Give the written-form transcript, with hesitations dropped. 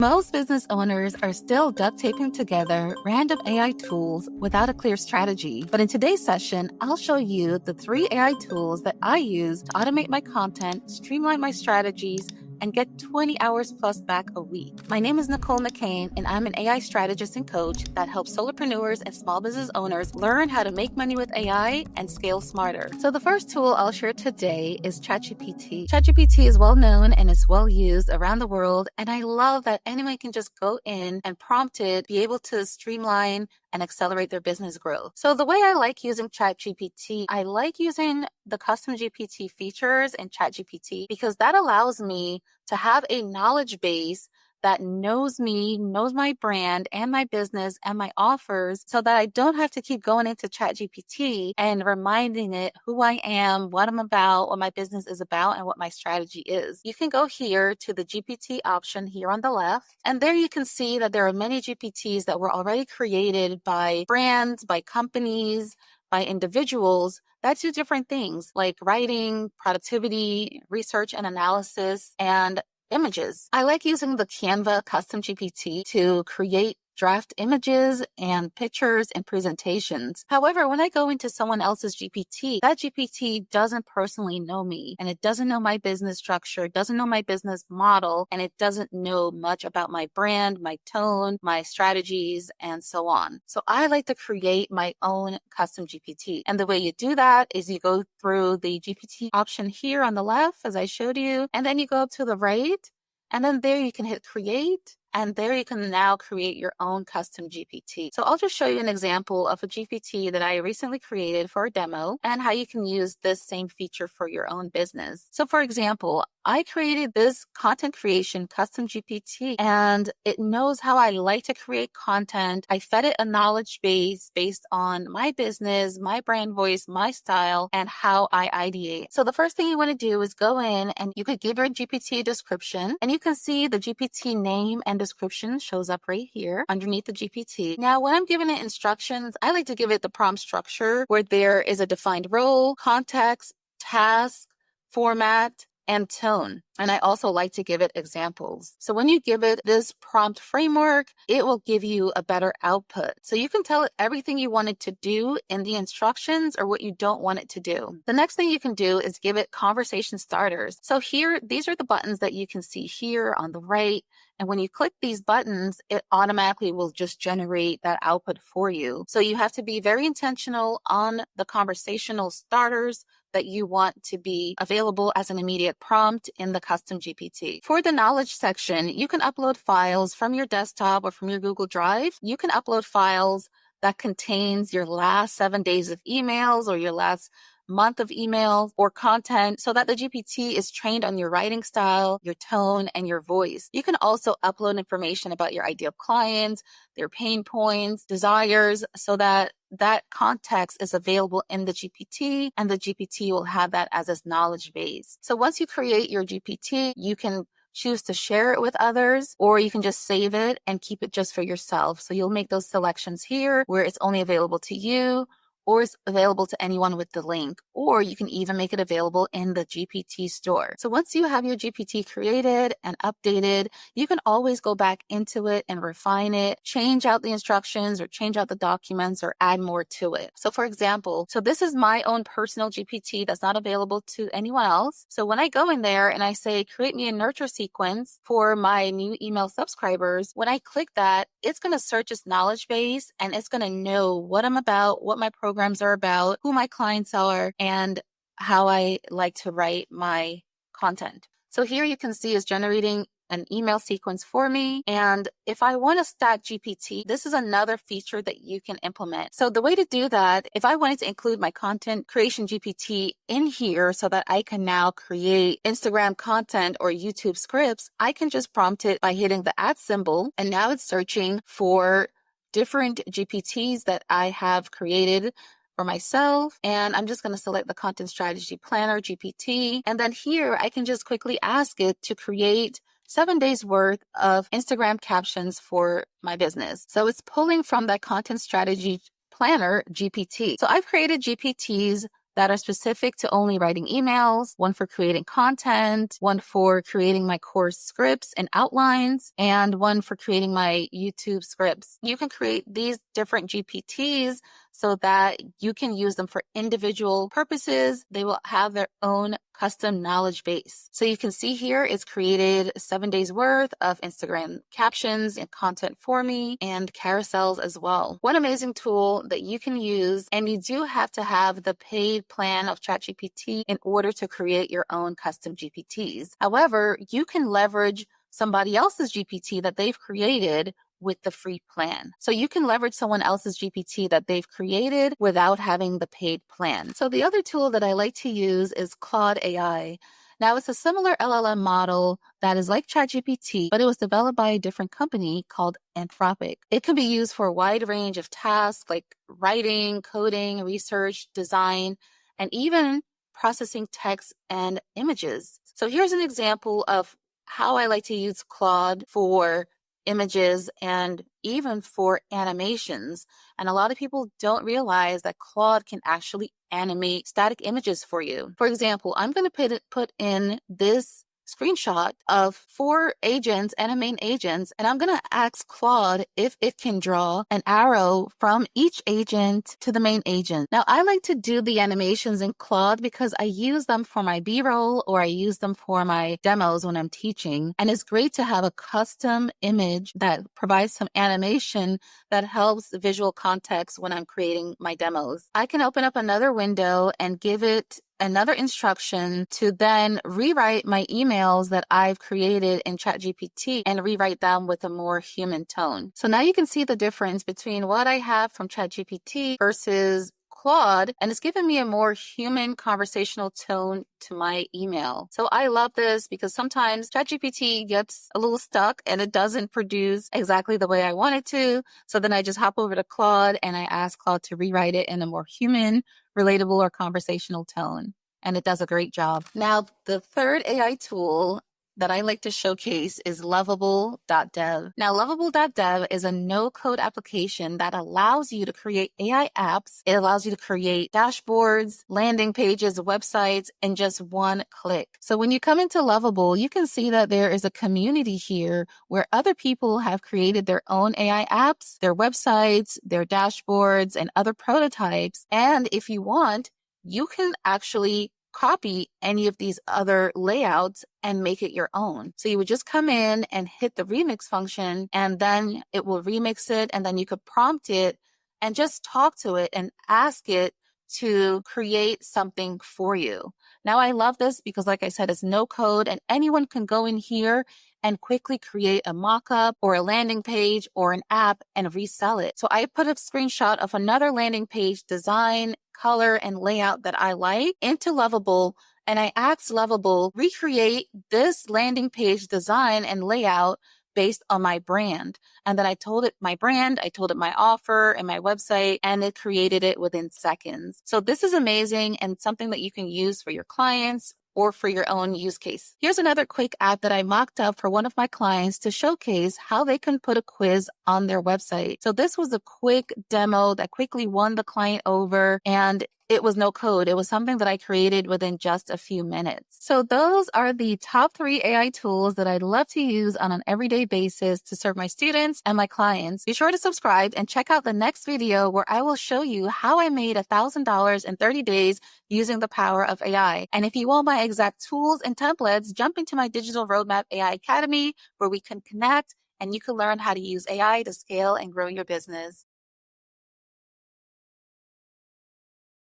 Most business owners are still duct taping together random AI tools without a clear strategy. But in today's session, I'll show you the 3 AI tools that I use to automate my content, streamline my strategies, and get 20 hours plus back a week. My name is Nicole McCain, and I'm an AI strategist and coach that helps solopreneurs and small business owners learn how to make money with AI and scale smarter. So the first tool I'll share today is ChatGPT. ChatGPT is well known and is well used around the world, and I love that anyone can just go in and prompt it, be able to streamline and accelerate their business growth. So the way I like using ChatGPT, I like using the custom GPT features in ChatGPT because that allows me to have a knowledge base that knows me, knows my brand and my business and my offers so that I don't have to keep going into ChatGPT and reminding it who I am, what I'm about, what my business is about, and what my strategy is. You can go here to the GPT option here on the left, and there you can see that there are many GPTs that were already created by brands, by companies, by individuals that do different things like writing, productivity, research and analysis, and images. I like using the Canva custom GPT to create draft images and pictures and presentations. However, when I go into someone else's GPT, that GPT doesn't personally know me, and it doesn't know my business structure, doesn't know my business model, and it doesn't know much about my brand, my tone, my strategies, and so on. So I like to create my own custom GPT. And the way you do that is you go through the GPT option here on the left, as I showed you, and then you go up to the right, and then there you can hit create. And there you can now create your own custom GPT. So I'll just show you an example of a GPT that I recently created for a demo and how you can use this same feature for your own business. So for example, I created this content creation custom GPT and it knows how I like to create content. I fed it a knowledge base based on my business, my brand voice, my style, and how I ideate. So the first thing you want to do is go in and you could give your GPT a description, and you can see the GPT name and description shows up right here underneath the GPT. Now, when I'm giving it instructions, I like to give it the prompt structure where there is a defined role, context, task, format, and tone. And I also like to give it examples. So when you give it this prompt framework, it will give you a better output. So you can tell it everything you want it to do in the instructions or what you don't want it to do. The next thing you can do is give it conversation starters. So here, these are the buttons that you can see here on the right. And when you click these buttons, it automatically will just generate that output for you. So you have to be very intentional on the conversational starters that you want to be available as an immediate prompt in the custom GPT. For the knowledge section, you can upload files from your desktop or from your Google Drive. You can upload files that contains your last 7 days of emails or your last month of emails or content so that the GPT is trained on your writing style, your tone, and your voice. You can also upload information about your ideal clients, their pain points, desires, so that that context is available in the GPT and the GPT will have that as its knowledge base. So once you create your GPT, you can choose to share it with others, or you can just save it and keep it just for yourself. So you'll make those selections here where it's only available to you, or it's available to anyone with the link, or you can even make it available in the GPT store. So once you have your GPT created and updated, you can always go back into it and refine it, change out the instructions or change out the documents or add more to it. So for example, so this is my own personal GPT that's not available to anyone else. So when I go in there and I say, create me a nurture sequence for my new email subscribers, when I click that, it's going to search its knowledge base and it's going to know what I'm about, what my programs are about, who my clients are, and how I like to write my content. So here you can see it's generating an email sequence for me. And if I want to stack GPT, this is another feature that you can implement. So the way to do that, if I wanted to include my content creation GPT in here so that I can now create Instagram content or YouTube scripts, I can just prompt it by hitting the @ symbol. And now it's searching for different GPTs that I have created for myself. And I'm just going to select the Content Strategy Planner GPT. And then here I can just quickly ask it to create 7 days worth of Instagram captions for my business. So it's pulling from that Content Strategy Planner GPT. So I've created GPTs that are specific to only writing emails, one for creating content, one for creating my course scripts and outlines, and one for creating my YouTube scripts. You can create these different GPTs so that you can use them for individual purposes. They will have their own custom knowledge base. So you can see here it's created 7 days worth of Instagram captions and content for me and carousels as well. One amazing tool that you can use, and you do have to have the paid plan of ChatGPT in order to create your own custom GPTs. However, you can leverage somebody else's GPT that they've created with the free plan. So you can leverage someone else's GPT that they've created without having the paid plan. So the other tool that I like to use is Claude AI. Now, it's a similar LLM model that is like ChatGPT, but it was developed by a different company called Anthropic. It can be used for a wide range of tasks like writing, coding, research, design, and even processing text and images. So here's an example of how I like to use Claude for images and even for animations. And a lot of people don't realize that Claude can actually animate static images for you. For example, I'm going to put in this screenshot of 4 agents, animate agents, and I'm going to ask Claude if it can draw an arrow from each agent to the main agent. Now, I like to do the animations in Claude because I use them for my B-roll or I use them for my demos when I'm teaching. And it's great to have a custom image that provides some animation that helps visual context when I'm creating my demos. I can open up another window and give it another instruction to then rewrite my emails that I've created in ChatGPT and rewrite them with a more human tone. So now you can see the difference between what I have from ChatGPT versus Claude, and it's given me a more human conversational tone to my email. So I love this because sometimes ChatGPT gets a little stuck and it doesn't produce exactly the way I want it to. So then I just hop over to Claude and I ask Claude to rewrite it in a more human, relatable, or conversational tone. And it does a great job. Now, the third AI tool that I like to showcase is lovable.dev. Now, lovable.dev is a no-code application that allows you to create AI apps. It allows you to create dashboards, landing pages, websites in just one click. So when you come into Lovable, you can see that there is a community here where other people have created their own AI apps, their websites, their dashboards, and other prototypes. And if you want, you can actually copy any of these other layouts and make it your own. So you would just come in and hit the remix function, and then it will remix it, and then you could prompt it and just talk to it and ask it to create something for you. Now, I love this because, like I said, it's no code and anyone can go in here and quickly create a mock-up or a landing page or an app and resell it. So I put a screenshot of another landing page design, color, and layout that I like into Lovable, and I asked Lovable, recreate this landing page design and layout based on my brand. And then I told it my brand, I told it my offer and my website, and it created it within seconds. So this is amazing and something that you can use for your clients or for your own use case. Here's another quick app that I mocked up for one of my clients to showcase how they can put a quiz on their website. So this was a quick demo that quickly won the client over, and it was no code. It was something that I created within just a few minutes. So those are the top 3 AI tools that I'd love to use on an everyday basis to serve my students and my clients. Be sure to subscribe and check out the next video where I will show you how I made $1,000 in 30 days using the power of AI. And if you want my exact tools and templates, jump into my Digital Roadmap AI Academy where we can connect and you can learn how to use AI to scale and grow your business.